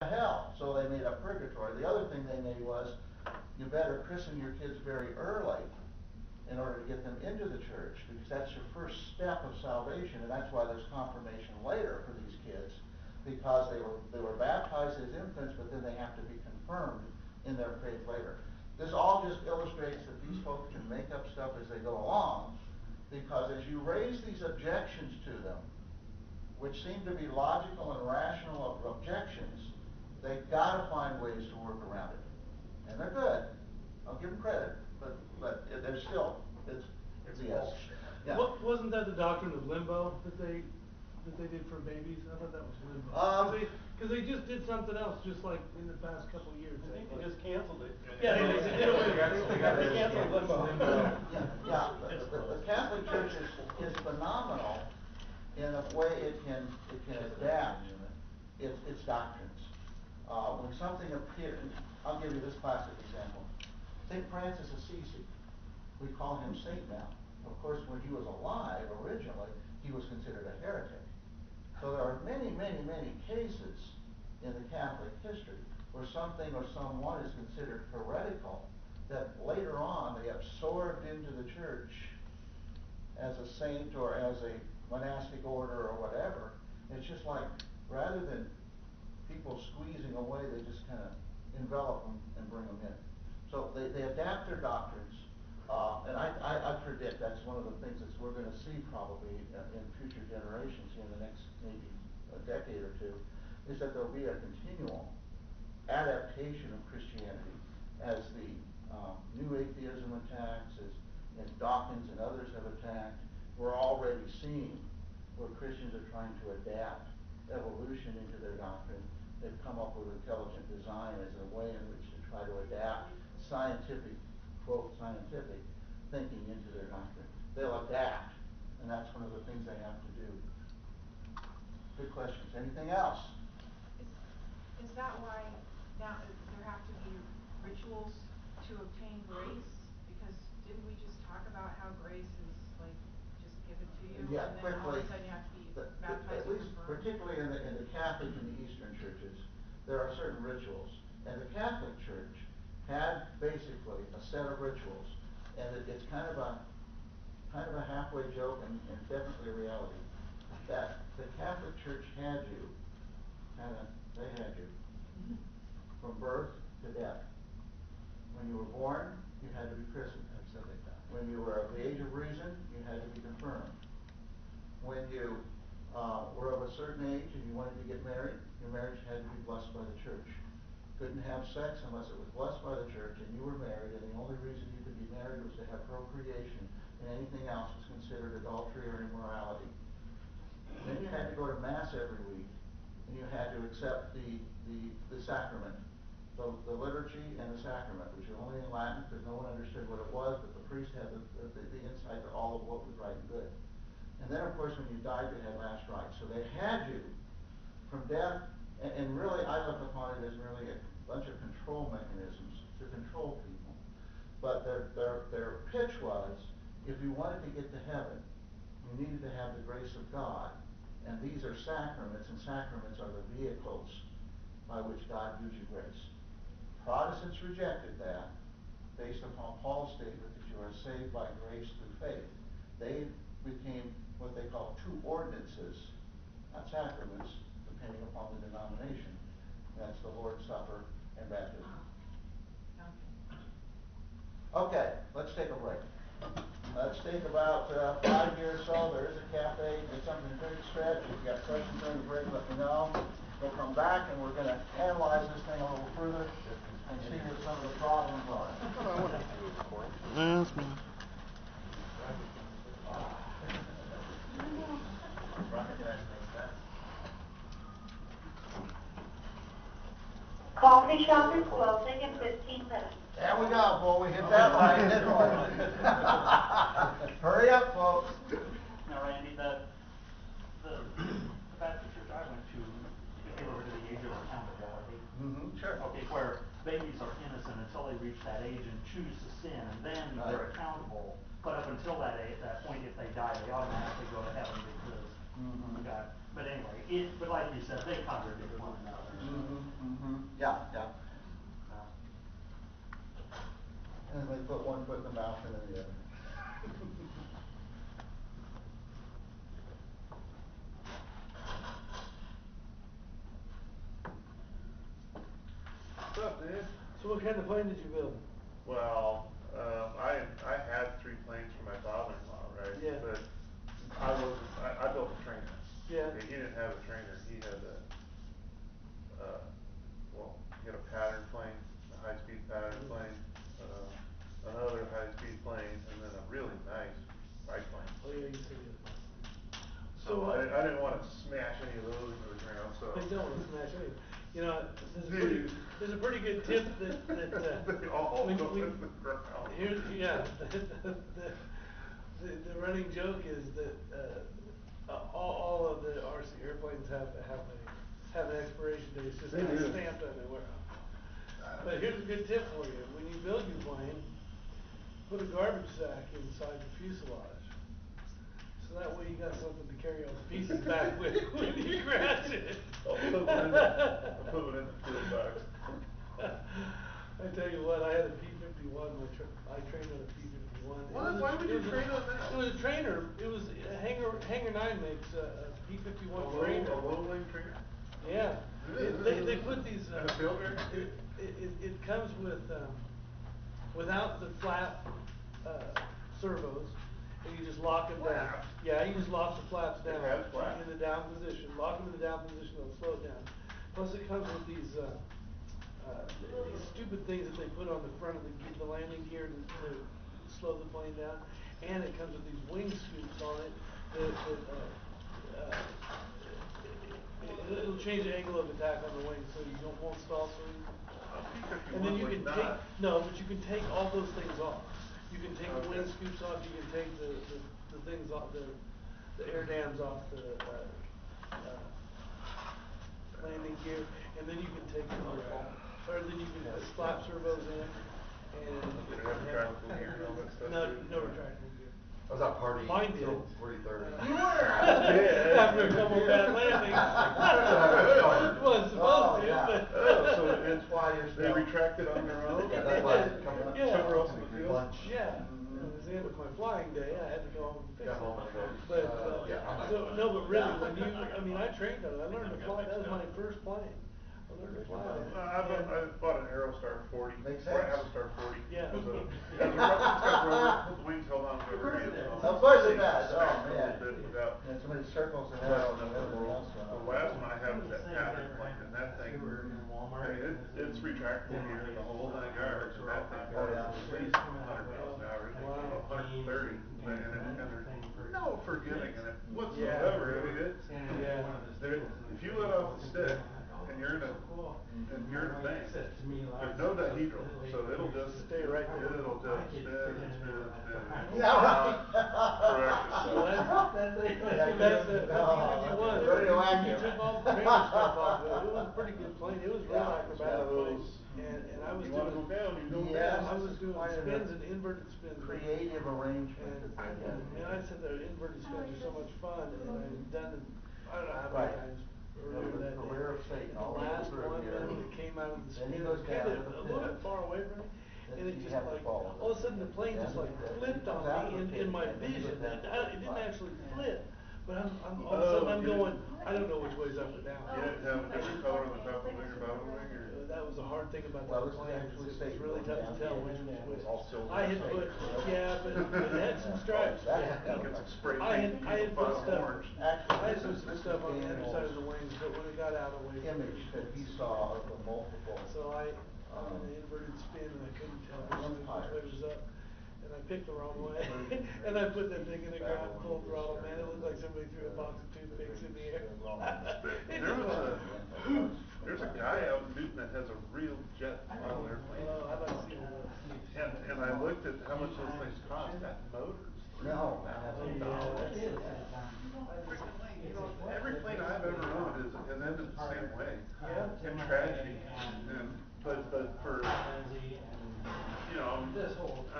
hell, so they made up purgatory. The other thing they made was, you better christen your kids very early in order to get them into the church, because that's your first step of salvation, and that's why there's confirmation later for these kids, because they were baptized as infants, but then they have to be confirmed in their faith later. This all just illustrates that these folks can make up stuff as they go along, because as you raise these objections to them, which seem to be logical and rational objections, they've got to find ways to work around it. And they're good. I'll give them credit, but they're still, it's BS. Yeah. Wasn't that the doctrine of limbo that they did for babies? I thought that was limbo. Because they just did something else, just like in the past couple of years. I think they just canceled it. Yeah, they did away with it. They canceled limbo. Yeah, the Catholic Church is phenomenal in the way it can adapt its doctrines. When something appears, I'll give you this classic example. St. Francis Assisi, we call him saint now. Of course, when he was alive originally, he was considered a heretic. So there are many, many, many cases in the Catholic history where something or someone is considered heretical that later on they absorbed into the church as a saint or as a monastic order or whatever. It's just like, rather than people squeezing away, they just kind of envelop them and bring them in. So they adapt their doctrines, and I predict that's one of the things that we're going to see probably in future generations in the next maybe a decade or two, is that there'll be a continual adaptation of Christianity as the new atheism attacks, as Dawkins and others have attacked. We're already seeing where Christians are trying to adapt evolution into their doctrine. They've come up with intelligent design as a way in which to try to adapt scientific, quote, scientific thinking into their doctrine. They'll adapt, and that's one of the things they have to do. Good questions. Anything else? Is that why now there have to be rituals to obtain grace? Because didn't we just talk about how grace is like just given to you, Yeah, and then quickly. all of a sudden you have to be baptized? At least, particularly in the Catholic and the Eastern churches, there are certain rituals, and the Catholic Church had basically a set of rituals, and it's kind of a halfway joke and definitely a reality, that the Catholic Church had you, they had you from birth to death. When you were born, you had to be christened. When you were of the age of reason, you had to be confirmed. When you were of a certain age and you wanted to get married, your marriage had to be blessed by the church. Couldn't have sex unless it was blessed by the church and you were married, and the only reason you could be married was to have procreation, and anything else was considered adultery or immorality. Then you had to go to Mass every week, and you had to accept the sacrament, the liturgy and the sacrament, which are only in Latin because no one understood what it was, but the priest had the insight to all of what was right and good. And then, of course, when you died, you had last rites. So they had you from death, and really I look upon it as really a bunch of control mechanisms to control people. But their pitch was, if you wanted to get to heaven, you needed to have the grace of God. And these are sacraments, and sacraments are the vehicles by which God gives you grace. Protestants rejected that based upon Paul's statement that you are saved by grace through faith. They became what they call two ordinances, not sacraments, depending upon the denomination. That's the Lord's Supper and baptism. Okay, let's take a break. Let's take about 5 years or so. There is a cafe. It's something to stretch. If you've got questions during the break, let me know. We'll come back and we're going to analyze this thing a little further and see what some of the problems are. Yes, ma'am. Coffee shop is closing in 15 minutes. There we go, boy. We hit that right, didn't we? Hurry up, folks. Now, Randy, the Baptist church I went to, they were to the age of accountability. Sure. Okay, where babies are innocent until they reach that age and choose to sin, and then they're accountable. But up until that point, if they die, they automatically go to heaven because God. But anyway, but like you said, they contradict one another. Yeah, yeah. And they put one foot in the mouth and then the other. What's up, dude? So what kind of plane did you build? Well, I had 3 planes for my father-in-law, right? Yeah. But I built a trainer. Yeah. Okay, he didn't have a trainer, he had he had a pattern plane, a high-speed pattern plane, another high-speed plane, and then a really nice biplane. Oh yeah, you said it. So I didn't wanna smash any of those into the ground, so. I don't wanna smash anything. You know, there's a pretty good tip that They all when- go when- in the ground. Here's, yeah, the running joke is that, all of the RC airplanes have an expiration date, it's just They not do. stamped anywhere. But here's a good tip for you, when you build your plane, put a garbage sack inside the fuselage. So that way you got something to carry all the pieces back with when you crash it. I'll put one in the fuel box. I tell you what, I had a P-51, I trained on a P-51. What? Why would you train on that? It was a trainer, it was, Hangar 9 makes a P-51 trainer. A low-wing trainer? Yeah, they put these, And a field rig? it comes with, without the flap, servos, and you just lock them down. Flaps? Yeah, you just lock the flaps It down. has flaps? In the down position, lock them in the down position, it'll slow it down. Plus it comes with these stupid things that they put on the front of the landing gear to slow the plane down. And it comes with these wing scoops on it it'll change the angle of attack on the wing so you won't stall so easy. P-51 And then you would can take, not. no, but you can take all those things off. You can take the wing Okay. scoops off, you can take the things off, the air dams off the, landing gear, and then you can take the, or then you can flap servos in, and. Did it have retractable gear and all that stuff? No, too? no retractable gear. I was out partying Mine did. till 3:30. You did. After a couple bad landings. It wasn't supposed to, yeah. but. Oh, so That's why you're They still. retracted on their own? Yeah, that's why I didn't come up. Yeah. Somewhere else in the field? Lunch. Yeah, it was the end of my flying day, I had to go home and fix it. Got home and I go, But, yeah. so, no, but really, I trained on it, I learned to fly, that was my first plane. I learned to fly it. I bought an Aerostar 40. Makes Or I have a sense. Star 40. Yeah. It's got rubber, the wings held on to rubber bands. Of course it does, oh, A man. little bit without. And so many circles and arrows and everything else going The on. last one I have is that pattern plane, and that thing, I mean, it's retractable gear and the whole 9 yards, and that thing Oh, goes yeah. at least 100 miles an hour, it's Wow. 130, and there's no forgiving in it whatsoever. I mean, it's, if you let off the stick, and you're in a thing, there's no dihedral, so it'll just, Stay right there. it'll just spin and spin and spin. Yeah, right. Correct Well, yourself. that's the P-51, you took all the trainer stuff off of it, it was a pretty good plane, it was real acrobatic plane. And I was You wanna go doing, down, you go Yeah, down. I was doing Quite a spins and inverted spins. Creative arrangement And, that they man, I had. said the inverted spins are so much fun, and I've done it, I don't know how Right. many times The earlier that day. career of Satan, And all the the way last through one, here. man, when it came out of the Then he spin, it goes was down kinda to the a little pit. bit far away from me, and it You just have to like, fall. all of a sudden the plane just like Then flipped he on comes out of me the in pit, my and then he vision, goes down to it the didn't bottom. actually flip, but I'm all of a sudden I'm you going, didn't- I don't know which way's up or down. You didn't have a different color on the top of the wing or bottom of the wing, or? That was the hard thing about Well, that this is plane, actually is it was Satan really going tough to down tell here. which was which. All silver I had Satan. put, yeah, but it had some stripes. That's- Get some spray I paint, had paint put the stuff, orange. Actually, I had this put is- some this stuff is on the underside of the Daniel's wings, but when it got out of the way. image that he saw of the multiple. So I did an inverted spin and I couldn't tell which way was up. And I picked the wrong way, and I put that thing in the ground full throttle, man, it looked like somebody threw a box of toothpicks in the air. It There just was went, there's a guy out in Newton that has a real jet model airplane. oh, I'd like to see one. And I looked at how much those things cost, that motor's No. $3,000. You know, every plane I've ever owned has ended the same way. Yeah. In tragedy. But for, you know, I don't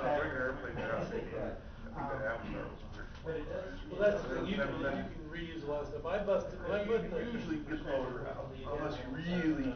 know, bigger airplanes are out there. I think that Avatar was on there. Well, that's the thing, you can reuse a lot of stuff, I busted, when I put the. You usually get the motor out, unless you really